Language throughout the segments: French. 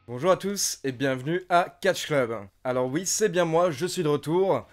Bonjour à tous et bienvenue à Catch Club. Alors oui, c'est bien moi, je suis de retour.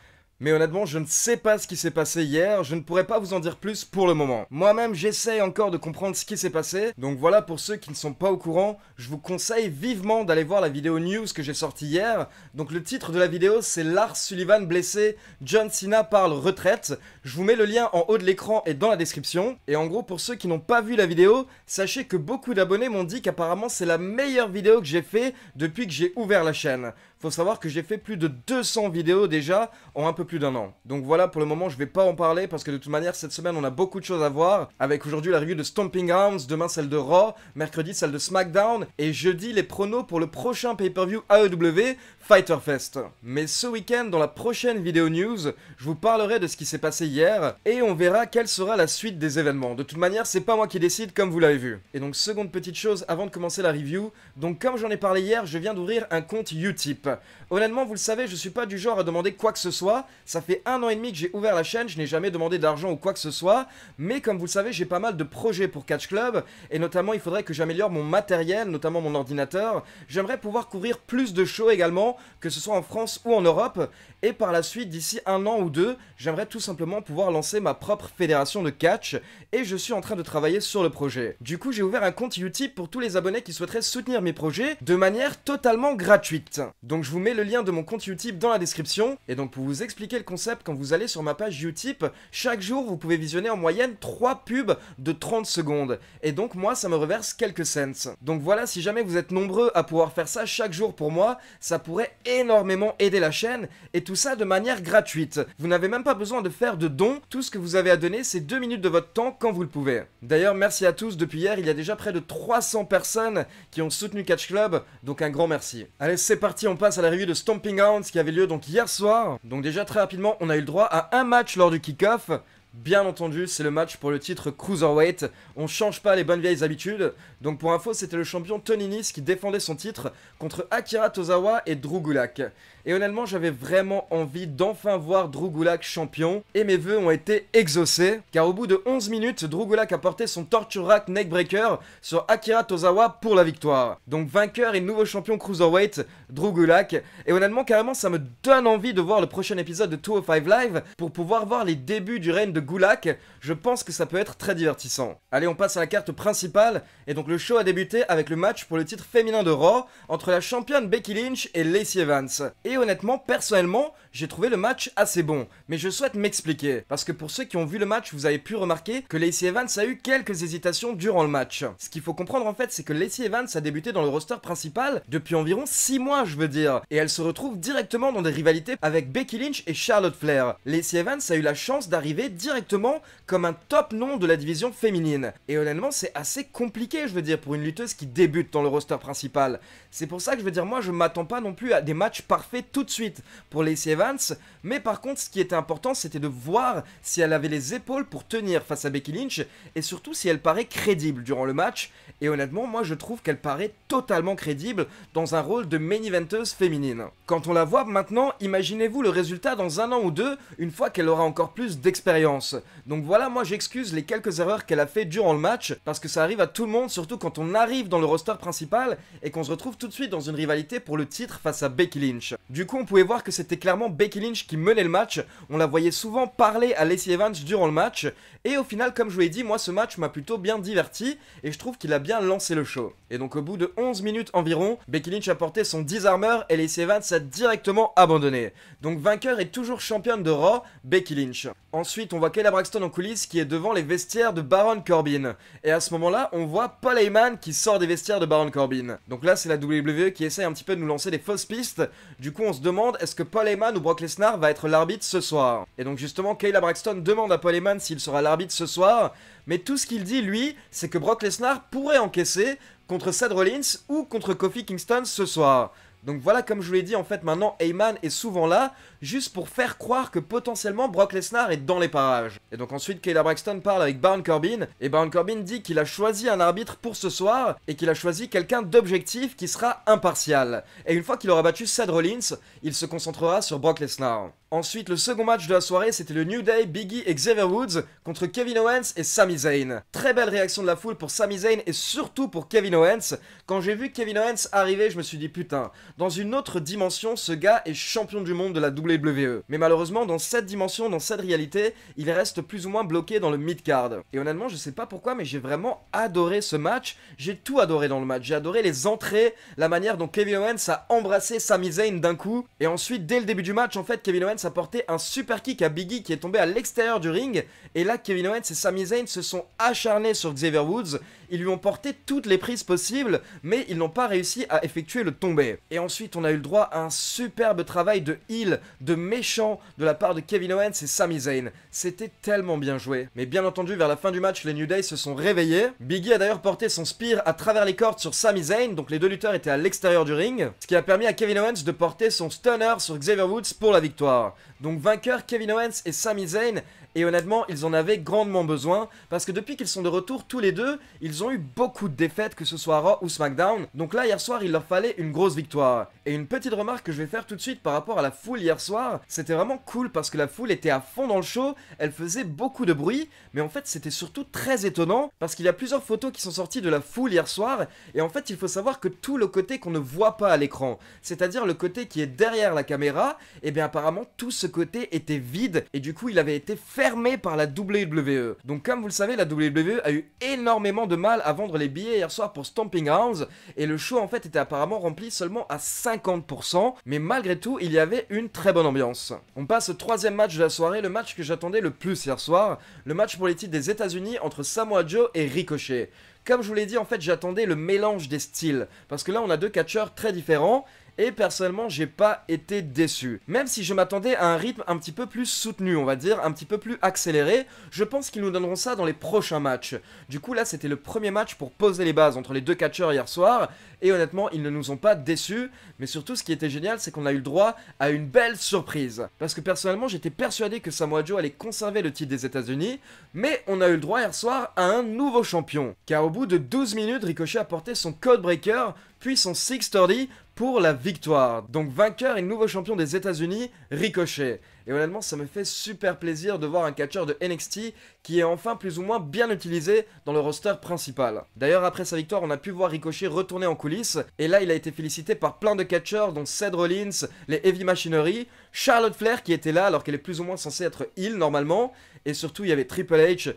Mais honnêtement, je ne sais pas ce qui s'est passé hier, je ne pourrais pas vous en dire plus pour le moment. Moi-même, j'essaye encore de comprendre ce qui s'est passé, donc voilà, pour ceux qui ne sont pas au courant, je vous conseille vivement d'aller voir la vidéo news que j'ai sortie hier. Donc le titre de la vidéo, c'est Lars Sullivan blessé, John Cena parle retraite. Je vous mets le lien en haut de l'écran et dans la description. Et en gros, pour ceux qui n'ont pas vu la vidéo, sachez que beaucoup d'abonnés m'ont dit qu'apparemment c'est la meilleure vidéo que j'ai fait depuis que j'ai ouvert la chaîne. Faut savoir que j'ai fait plus de 200 vidéos déjà en un peu plus d'un an. Donc voilà, pour le moment, je vais pas en parler parce que de toute manière, cette semaine, on a beaucoup de choses à voir. Avec aujourd'hui la review de Stomping Grounds, demain celle de Raw, mercredi celle de SmackDown et jeudi les pronos pour le prochain pay-per-view AEW, Fighter Fest. Mais ce week-end, dans la prochaine vidéo news, je vous parlerai de ce qui s'est passé hier et on verra quelle sera la suite des événements. De toute manière, c'est pas moi qui décide comme vous l'avez vu. Et donc, seconde petite chose avant de commencer la review, donc comme j'en ai parlé hier, je viens d'ouvrir un compte Utip. Honnêtement, vous le savez, je suis pas du genre à demander quoi que ce soit. Ça fait 1 an et demi que j'ai ouvert la chaîne, je n'ai jamais demandé d'argent ou quoi que ce soit. Mais comme vous le savez, j'ai pas mal de projets pour Catch Club. Et notamment, il faudrait que j'améliore mon matériel, notamment mon ordinateur. J'aimerais pouvoir couvrir plus de shows également, que ce soit en France ou en Europe. Et par la suite, d'ici 1 an ou 2, j'aimerais tout simplement pouvoir lancer ma propre fédération de catch. Et je suis en train de travailler sur le projet. Du coup, j'ai ouvert un compte Utip pour tous les abonnés qui souhaiteraient soutenir mes projets de manière totalement gratuite. Donc je vous mets le lien de mon compte Utip dans la description. Et donc pour vous expliquer le concept, quand vous allez sur ma page Utip, chaque jour vous pouvez visionner en moyenne 3 pubs de 30 secondes. Et donc moi ça me reverse quelques cents. Donc voilà, si jamais vous êtes nombreux à pouvoir faire ça chaque jour pour moi, ça pourrait énormément aider la chaîne. Et tout ça de manière gratuite. Vous n'avez même pas besoin de faire de dons. Tout ce que vous avez à donner, c'est 2 minutes de votre temps quand vous le pouvez. D'ailleurs, merci à tous. Depuis hier, il y a déjà près de 300 personnes qui ont soutenu Catch Club. Donc un grand merci. Allez, c'est parti, on passe à la review de Stomping Grounds qui avait lieu donc hier soir. Donc déjà très rapidement, on a eu le droit à un match lors du kick-off. Bien entendu, c'est le match pour le titre Cruiserweight. On change pas les bonnes vieilles habitudes. Donc pour info, c'était le champion Tony Nese qui défendait son titre contre Akira Tozawa et Drew Gulak. Et honnêtement, j'avais vraiment envie d'enfin voir Drew Gulak champion. Et mes vœux ont été exaucés. Car au bout de 11 minutes, Drew Gulak a porté son Torture Rack Neckbreaker sur Akira Tozawa pour la victoire. Donc vainqueur et nouveau champion Cruiserweight, Drew Gulak. Et honnêtement, carrément, ça me donne envie de voir le prochain épisode de 205 Live pour pouvoir voir les débuts du règne de Gulak. Je pense que ça peut être très divertissant. Allez, on passe à la carte principale. Et donc le show a débuté avec le match pour le titre féminin de Raw entre la championne Becky Lynch et Lacey Evans. Et honnêtement, personnellement, j'ai trouvé le match assez bon. Mais je souhaite m'expliquer. Parce que pour ceux qui ont vu le match, vous avez pu remarquer que Lacey Evans a eu quelques hésitations durant le match. Ce qu'il faut comprendre en fait, c'est que Lacey Evans a débuté dans le roster principal depuis environ 6 mois, je veux dire. Et elle se retrouve directement dans des rivalités avec Becky Lynch et Charlotte Flair. Lacey Evans a eu la chance d'arriver directement comme un top nom de la division féminine. Et honnêtement, c'est assez compliqué, je veux dire, pour une lutteuse qui débute dans le roster principal. C'est pour ça que je veux dire, moi, je m'attends pas non plus à des matchs parfaits tout de suite pour Lacey Evans. Mais par contre, ce qui était important, c'était de voir si elle avait les épaules pour tenir face à Becky Lynch et surtout si elle paraît crédible durant le match. Et honnêtement, moi, je trouve qu'elle paraît totalement crédible dans un rôle de main eventeuse féminine. Quand on la voit maintenant, imaginez-vous le résultat dans 1 an ou 2, une fois qu'elle aura encore plus d'expérience. Donc voilà, moi j'excuse les quelques erreurs qu'elle a fait durant le match, parce que ça arrive à tout le monde, surtout quand on arrive dans le roster principal et qu'on se retrouve tout de suite dans une rivalité pour le titre face à Becky Lynch. Du coup, on pouvait voir que c'était clairement Becky Lynch qui menait le match, on la voyait souvent parler à Lacey Evans durant le match, et au final, comme je vous l'ai dit, moi ce match m'a plutôt bien diverti, et je trouve qu'il a bien lancé le show. Et donc au bout de 11 minutes environ, Becky Lynch a porté son Disarmer et Lacey Evans a directement abandonné. Donc vainqueur et toujours championne de Raw, Becky Lynch. Ensuite, on voit Kayla Braxton en coulisses qui est devant les vestiaires de Baron Corbin. Et à ce moment-là, on voit Paul Heyman qui sort des vestiaires de Baron Corbin. Donc là, c'est la WWE qui essaie un petit peu de nous lancer des fausses pistes. Du coup, on se demande, est-ce que Paul Heyman ou Brock Lesnar va être l'arbitre ce soir? Et donc justement, Kayla Braxton demande à Paul Heyman s'il sera l'arbitre ce soir. Mais tout ce qu'il dit, lui, c'est que Brock Lesnar pourrait encaisser contre Seth Rollins ou contre Kofi Kingston ce soir. Donc voilà, comme je vous l'ai dit, en fait, maintenant, Heyman est souvent là, juste pour faire croire que potentiellement Brock Lesnar est dans les parages. Et donc ensuite, Kayla Braxton parle avec Baron Corbin, et Baron Corbin dit qu'il a choisi un arbitre pour ce soir, et qu'il a choisi quelqu'un d'objectif qui sera impartial. Et une fois qu'il aura battu Seth Rollins, il se concentrera sur Brock Lesnar. Ensuite, le second match de la soirée, c'était le New Day, Biggie et Xavier Woods contre Kevin Owens et Sami Zayn. Très belle réaction de la foule pour Sami Zayn et surtout pour Kevin Owens. Quand j'ai vu Kevin Owens arriver, je me suis dit putain, dans une autre dimension, ce gars est champion du monde de la WWE. Mais malheureusement, dans cette dimension, dans cette réalité, il reste plus ou moins bloqué dans le mid-card. Et honnêtement, je sais pas pourquoi, mais j'ai vraiment adoré ce match. J'ai tout adoré dans le match. J'ai adoré les entrées, la manière dont Kevin Owens a embrassé Sami Zayn d'un coup. Et ensuite, dès le début du match, en fait, Kevin Owens a porté un super kick à Biggie qui est tombé à l'extérieur du ring. Et là, Kevin Owens et Sami Zayn se sont acharnés sur Xavier Woods. Ils lui ont porté toutes les prises possibles, mais ils n'ont pas réussi à effectuer le tombé. Et ensuite, on a eu le droit à un superbe travail de heel, de méchant de la part de Kevin Owens et Sami Zayn. C'était tellement bien joué. Mais bien entendu, vers la fin du match, les New Day se sont réveillés. Biggie a d'ailleurs porté son spear à travers les cordes sur Sami Zayn, donc les deux lutteurs étaient à l'extérieur du ring, ce qui a permis à Kevin Owens de porter son stunner sur Xavier Woods pour la victoire. Donc vainqueur Kevin Owens et Sami Zayn. Et honnêtement, ils en avaient grandement besoin, parce que depuis qu'ils sont de retour tous les deux, ils ont eu beaucoup de défaites, que ce soit à Raw ou SmackDown. Donc là, hier soir, il leur fallait une grosse victoire. Et une petite remarque que je vais faire tout de suite par rapport à la foule hier soir, c'était vraiment cool parce que la foule était à fond dans le show, elle faisait beaucoup de bruit, mais en fait, c'était surtout très étonnant, parce qu'il y a plusieurs photos qui sont sorties de la foule hier soir, et en fait, il faut savoir que tout le côté qu'on ne voit pas à l'écran, c'est-à-dire le côté qui est derrière la caméra, et bien apparemment, tout ce côté était vide, et du coup, il avait été fermé par la WWE. Donc comme vous le savez, la WWE a eu énormément de mal à vendre les billets hier soir pour Stomping Grounds, et le show en fait était apparemment rempli seulement à 50%, mais malgré tout, il y avait une très bonne ambiance. On passe au troisième match de la soirée, le match que j'attendais le plus hier soir, le match pour les titres des États-Unis entre Samoa Joe et Ricochet. Comme je vous l'ai dit, en fait, j'attendais le mélange des styles, parce que là, on a deux catcheurs très différents, et personnellement, j'ai pas été déçu. Même si je m'attendais à un rythme un petit peu plus soutenu, on va dire, un petit peu plus accéléré, je pense qu'ils nous donneront ça dans les prochains matchs. Du coup, là, c'était le premier match pour poser les bases entre les deux catcheurs hier soir, et honnêtement, ils ne nous ont pas déçus, mais surtout, ce qui était génial, c'est qu'on a eu le droit à une belle surprise. Parce que personnellement, j'étais persuadé que Samoa Joe allait conserver le titre des États-Unis, mais on a eu le droit hier soir à un nouveau champion. Car au bout de 12 minutes, Ricochet a porté son Codebreaker, puis son 630 pour la victoire. Donc vainqueur et nouveau champion des États-Unis, Ricochet. Et honnêtement, ça me fait super plaisir de voir un catcheur de NXT qui est enfin plus ou moins bien utilisé dans le roster principal. D'ailleurs, après sa victoire, on a pu voir Ricochet retourner en coulisses, et là, il a été félicité par plein de catcheurs, dont Seth Rollins, les Heavy Machinery, Charlotte Flair qui était là alors qu'elle est plus ou moins censée être heel normalement, et surtout il y avait Triple H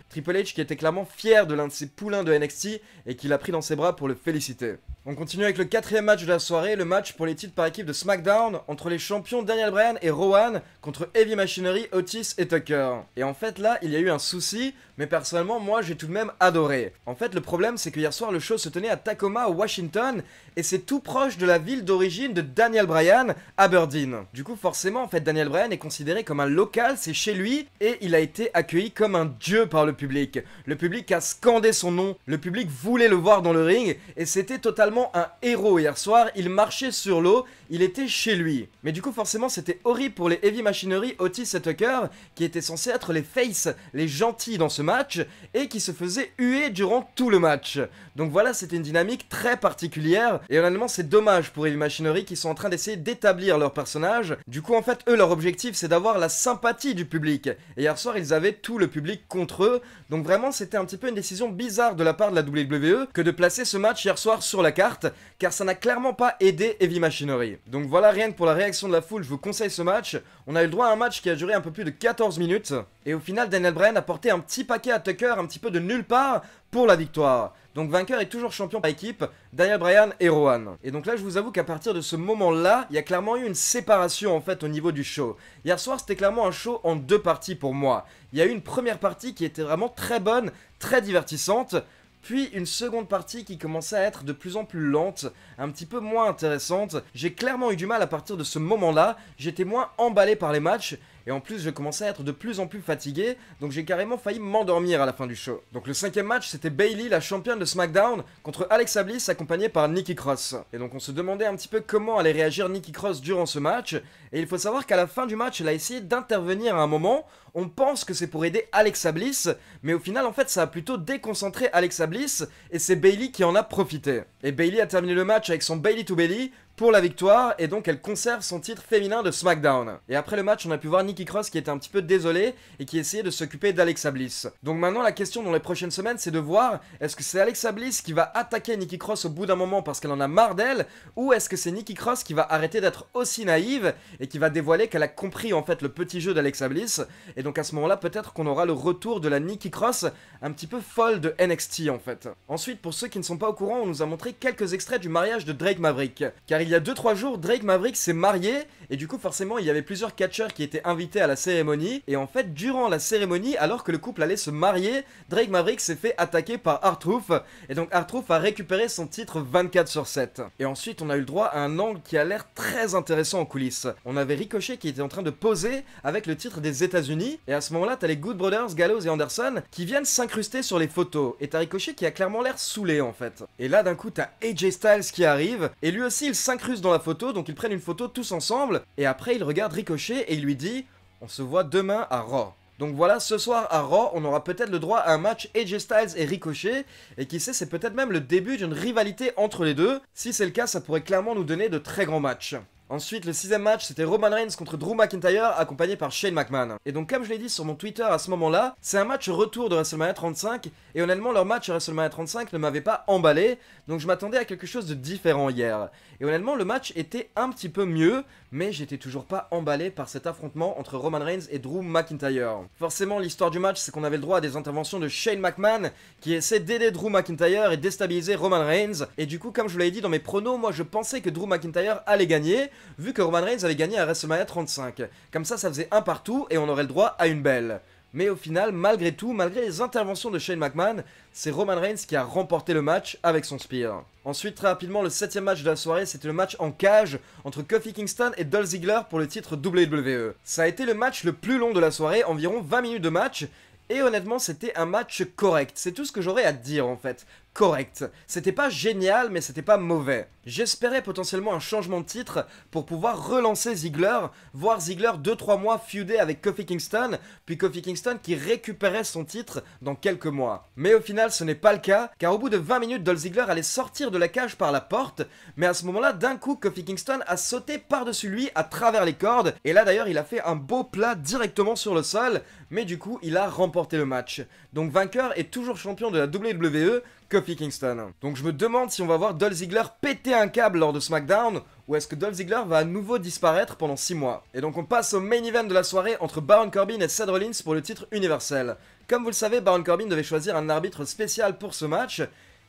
qui était clairement fier de l'un de ses poulains de NXT et qui l'a pris dans ses bras pour le féliciter. On continue avec le quatrième match de la soirée, le match pour les titres par équipe de SmackDown entre les champions Daniel Bryan et Rowan contre Heavy Machinery, Otis et Tucker. Et en fait là, il y a eu un souci, mais personnellement moi j'ai tout de même adoré. En fait le problème c'est que hier soir le show se tenait à Tacoma, Washington, et c'est tout proche de la ville d'origine de Daniel Bryan, Aberdeen. Du coup forcément en fait Daniel Bryan est considéré comme un local, c'est chez lui, et il a été accueilli comme un dieu par le public. Le public a scandé son nom, le public voulait le voir dans le ring, et c'était totalement un héros hier soir, il marchait sur l'eau, il était chez lui. Mais du coup forcément c'était horrible pour les Heavy Machinery, Otis et Tucker, qui étaient censés être les faces, les gentils dans ce match, et qui se faisaient huer durant tout le match. Donc voilà, c'était une dynamique très particulière, et honnêtement c'est dommage pour Heavy Machinery qui sont en train d'essayer d'établir leur personnage. Du coup en fait eux leur objectif c'est d'avoir la sympathie du public, et hier soir ils avaient tout le public contre eux, donc vraiment c'était un petit peu une décision bizarre de la part de la WWE que de placer ce match hier soir sur la carte, car ça n'a clairement pas aidé Heavy Machinery. Donc voilà, rien que pour la réaction de la foule, je vous conseille ce match. On a eu le droit à un match qui a duré un peu plus de 14 minutes, et au final Daniel Bryan a porté un petit paquet à Tucker un petit peu de nulle part pour la victoire. Donc vainqueur est toujours champion par équipe, Daniel Bryan et Rowan. Et donc là je vous avoue qu'à partir de ce moment-là, il y a clairement eu une séparation en fait au niveau du show. Hier soir c'était clairement un show en deux parties pour moi. Il y a eu une première partie qui était vraiment très bonne, très divertissante, puis une seconde partie qui commençait à être de plus en plus lente, un petit peu moins intéressante. J'ai clairement eu du mal à partir de ce moment-là, j'étais moins emballé par les matchs, et en plus je commençais à être de plus en plus fatigué, donc j'ai carrément failli m'endormir à la fin du show. Donc le cinquième match c'était Bayley, la championne de SmackDown, contre Alexa Bliss accompagnée par Nikki Cross. Et donc on se demandait un petit peu comment allait réagir Nikki Cross durant ce match, et il faut savoir qu'à la fin du match elle a essayé d'intervenir à un moment. On pense que c'est pour aider Alexa Bliss, mais au final en fait ça a plutôt déconcentré Alexa Bliss, et c'est Bayley qui en a profité. Et Bayley a terminé le match avec son Bayley to Bayley, pour la victoire et donc elle conserve son titre féminin de SmackDown. Et après le match, on a pu voir Nikki Cross qui était un petit peu désolée et qui essayait de s'occuper d'Alexa Bliss. Donc maintenant la question dans les prochaines semaines c'est de voir est-ce que c'est Alexa Bliss qui va attaquer Nikki Cross au bout d'un moment parce qu'elle en a marre d'elle, ou est-ce que c'est Nikki Cross qui va arrêter d'être aussi naïve et qui va dévoiler qu'elle a compris en fait le petit jeu d'Alexa Bliss. Et donc à ce moment là peut-être qu'on aura le retour de la Nikki Cross un petit peu folle de NXT en fait. Ensuite pour ceux qui ne sont pas au courant, on nous a montré quelques extraits du mariage de Drake Maverick, car il y a 2-3 jours Drake Maverick s'est marié et du coup forcément il y avait plusieurs catcheurs qui étaient invités à la cérémonie, et en fait durant la cérémonie, alors que le couple allait se marier, Drake Maverick s'est fait attaquer par R-Truth, et donc R-Truth a récupéré son titre 24/7. Et ensuite on a eu le droit à un angle qui a l'air très intéressant en coulisses. On avait Ricochet qui était en train de poser avec le titre des États-Unis, et à ce moment là t'as les Good Brothers, Gallows et Anderson qui viennent s'incruster sur les photos, et t'as Ricochet qui a clairement l'air saoulé en fait. Et là d'un coup t'as AJ Styles qui arrive, et lui aussi il s'incruste dans la photo, donc ils prennent une photo tous ensemble, et après il regarde Ricochet et il lui dit « On se voit demain à Raw ». Donc voilà, ce soir à Raw, on aura peut-être le droit à un match AJ Styles et Ricochet, et qui sait, c'est peut-être même le début d'une rivalité entre les deux. Si c'est le cas, ça pourrait clairement nous donner de très grands matchs. Ensuite, le 6ème match, c'était Roman Reigns contre Drew McIntyre, accompagné par Shane McMahon. Et donc, comme je l'ai dit sur mon Twitter à ce moment-là, c'est un match retour de WrestleMania 35, et honnêtement, leur match à WrestleMania 35 ne m'avait pas emballé, donc je m'attendais à quelque chose de différent hier. Et honnêtement, le match était un petit peu mieux, mais j'étais toujours pas emballé par cet affrontement entre Roman Reigns et Drew McIntyre. Forcément, l'histoire du match, c'est qu'on avait le droit à des interventions de Shane McMahon, qui essaie d'aider Drew McIntyre et déstabiliser Roman Reigns. Et du coup, comme je vous l'avais dit dans mes pronos, moi je pensais que Drew McIntyre allait gagner, vu que Roman Reigns avait gagné à WrestleMania 35. Comme ça faisait un partout et on aurait le droit à une belle. Mais au final, malgré tout, malgré les interventions de Shane McMahon, c'est Roman Reigns qui a remporté le match avec son spear. Ensuite, très rapidement, le 7ème match de la soirée, c'était le match en cage entre Kofi Kingston et Dolph Ziggler pour le titre WWE. Ça a été le match le plus long de la soirée, environ 20 minutes de match, et honnêtement, c'était un match correct. C'est tout ce que j'aurais à dire en fait. Correct. C'était pas génial, mais c'était pas mauvais. J'espérais potentiellement un changement de titre pour pouvoir relancer Ziggler, voir Ziggler 2-3 mois feuder avec Kofi Kingston, puis Kofi Kingston qui récupérait son titre dans quelques mois. Mais au final, ce n'est pas le cas, car au bout de 20 minutes, Dolph Ziggler allait sortir de la cage par la porte, mais à ce moment-là, d'un coup, Kofi Kingston a sauté par-dessus lui à travers les cordes, et là d'ailleurs, il a fait un beau plat directement sur le sol, mais du coup, il a remporté le match. Donc vainqueur et toujours champion de la WWE, Kofi Kingston. Donc je me demande si on va voir Dolph Ziggler péter un câble lors de SmackDown, ou est-ce que Dolph Ziggler va à nouveau disparaître pendant 6 mois. Et donc on passe au main event de la soirée entre Baron Corbin et Seth Rollins pour le titre universel. Comme vous le savez, Baron Corbin devait choisir un arbitre spécial pour ce match,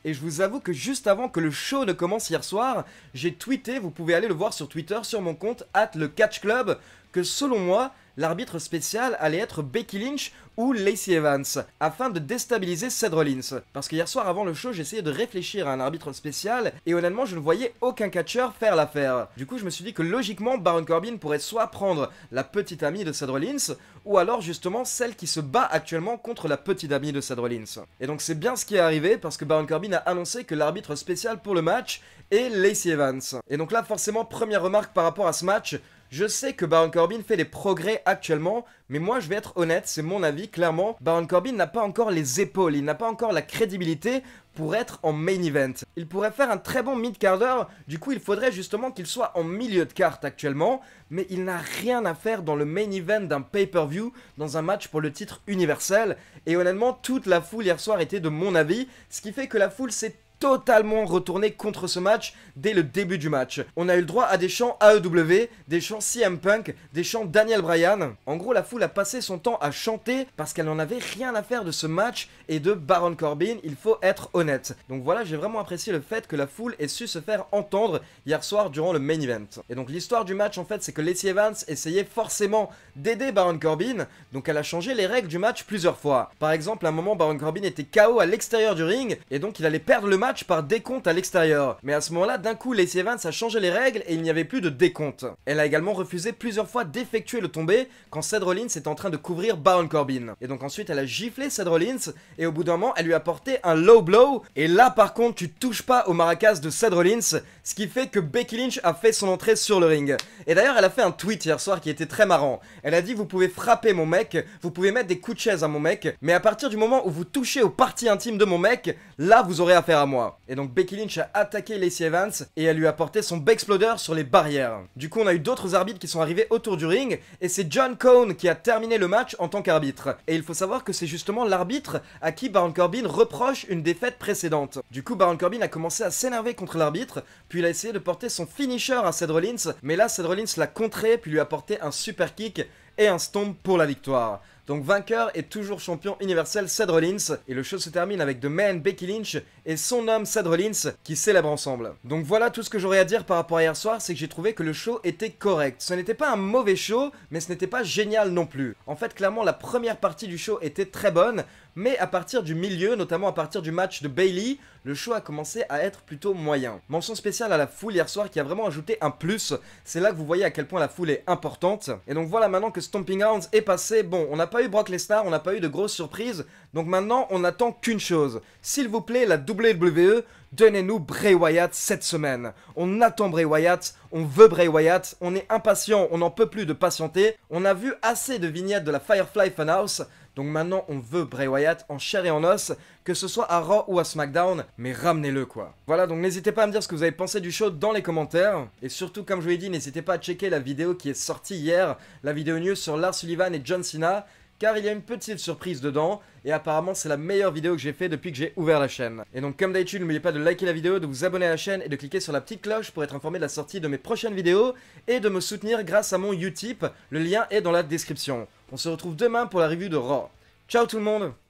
et je vous avoue que juste avant que le show ne commence hier soir, j'ai tweeté, vous pouvez aller le voir sur Twitter, sur mon compte @lecatchclub, que selon moi, l'arbitre spécial allait être Becky Lynch ou Lacey Evans, afin de déstabiliser Seth Rollins. Parce que hier soir avant le show, j'essayais de réfléchir à un arbitre spécial, et honnêtement je ne voyais aucun catcheur faire l'affaire. Du coup je me suis dit que logiquement Baron Corbin pourrait soit prendre la petite amie de Seth Rollins, ou alors justement celle qui se bat actuellement contre la petite amie de Seth Rollins. Et donc c'est bien ce qui est arrivé, parce que Baron Corbin a annoncé que l'arbitre spécial pour le match est Lacey Evans. Et donc là forcément, première remarque par rapport à ce match, je sais que Baron Corbin fait des progrès actuellement, mais moi je vais être honnête, c'est mon avis, clairement, Baron Corbin n'a pas encore les épaules, il n'a pas encore la crédibilité pour être en main event. Il pourrait faire un très bon mid-carder, du coup il faudrait justement qu'il soit en milieu de carte actuellement, mais il n'a rien à faire dans le main event d'un pay-per-view, dans un match pour le titre universel, et honnêtement toute la foule hier soir était de mon avis, ce qui fait que la foule s'est totalement retourné contre ce match dès le début du match. On a eu le droit à des chants AEW, des chants CM Punk, des chants Daniel Bryan. En gros, la foule a passé son temps à chanter parce qu'elle n'en avait rien à faire de ce match et de Baron Corbin, il faut être honnête. Donc voilà, j'ai vraiment apprécié le fait que la foule ait su se faire entendre hier soir durant le main event. Et donc l'histoire du match en fait, c'est que Lacey Evans essayait forcément d'aider Baron Corbin, donc elle a changé les règles du match plusieurs fois. Par exemple, à un moment, Baron Corbin était KO à l'extérieur du ring, et donc il allait perdre le match par décompte à l'extérieur. Mais à ce moment-là, d'un coup, Lacey Evans a changé les règles et il n'y avait plus de décompte. Elle a également refusé plusieurs fois d'effectuer le tombé quand Seth Rollins était en train de couvrir Baron Corbin. Et donc ensuite, elle a giflé Seth Rollins et au bout d'un moment, elle lui a porté un low blow. Et là, par contre, tu touches pas au maracas de Seth Rollins, ce qui fait que Becky Lynch a fait son entrée sur le ring. Et d'ailleurs, elle a fait un tweet hier soir qui était très marrant. Elle a dit: vous pouvez frapper mon mec, vous pouvez mettre des coups de chaise à mon mec, mais à partir du moment où vous touchez aux parties intimes de mon mec, là, vous aurez affaire à moi. moi. Et donc Becky Lynch a attaqué Lacey Evans et elle lui a porté son Bexploder sur les barrières. Du coup on a eu d'autres arbitres qui sont arrivés autour du ring et c'est John Cone qui a terminé le match en tant qu'arbitre. Et il faut savoir que c'est justement l'arbitre à qui Baron Corbin reproche une défaite précédente. Du coup Baron Corbin a commencé à s'énerver contre l'arbitre, puis il a essayé de porter son finisher à Seth Rollins, mais là Seth Rollins l'a contré puis lui a porté un super kick et un stomp pour la victoire. Donc vainqueur et toujours champion universel Seth Rollins, et le show se termine avec The Man Becky Lynch et son homme Seth Rollins qui célèbrent ensemble. Donc voilà tout ce que j'aurais à dire par rapport à hier soir, c'est que j'ai trouvé que le show était correct. Ce n'était pas un mauvais show, mais ce n'était pas génial non plus. En fait clairement la première partie du show était très bonne, mais à partir du milieu, notamment à partir du match de Bayley, le show a commencé à être plutôt moyen. Mention spéciale à la foule hier soir qui a vraiment ajouté un plus, c'est là que vous voyez à quel point la foule est importante. Et donc voilà, maintenant que Stomping Grounds est passé, bon, on n'a pas eu Brock Lesnar, on n'a pas eu de grosses surprises, donc maintenant on n'attend qu'une chose. S'il vous plaît, la WWE, donnez-nous Bray Wyatt cette semaine. On attend Bray Wyatt, on veut Bray Wyatt, on est impatient, on n'en peut plus de patienter. On a vu assez de vignettes de la Firefly Funhouse, donc maintenant on veut Bray Wyatt en chair et en os, que ce soit à Raw ou à SmackDown, mais ramenez-le quoi. Voilà, donc n'hésitez pas à me dire ce que vous avez pensé du show dans les commentaires, et surtout comme je vous l'ai dit, n'hésitez pas à checker la vidéo qui est sortie hier, la vidéo news sur Lars Sullivan et John Cena, car il y a une petite surprise dedans, et apparemment c'est la meilleure vidéo que j'ai fait depuis que j'ai ouvert la chaîne. Et donc comme d'habitude, n'oubliez pas de liker la vidéo, de vous abonner à la chaîne et de cliquer sur la petite cloche pour être informé de la sortie de mes prochaines vidéos, et de me soutenir grâce à mon Utip, le lien est dans la description. On se retrouve demain pour la review de Raw. Ciao tout le monde!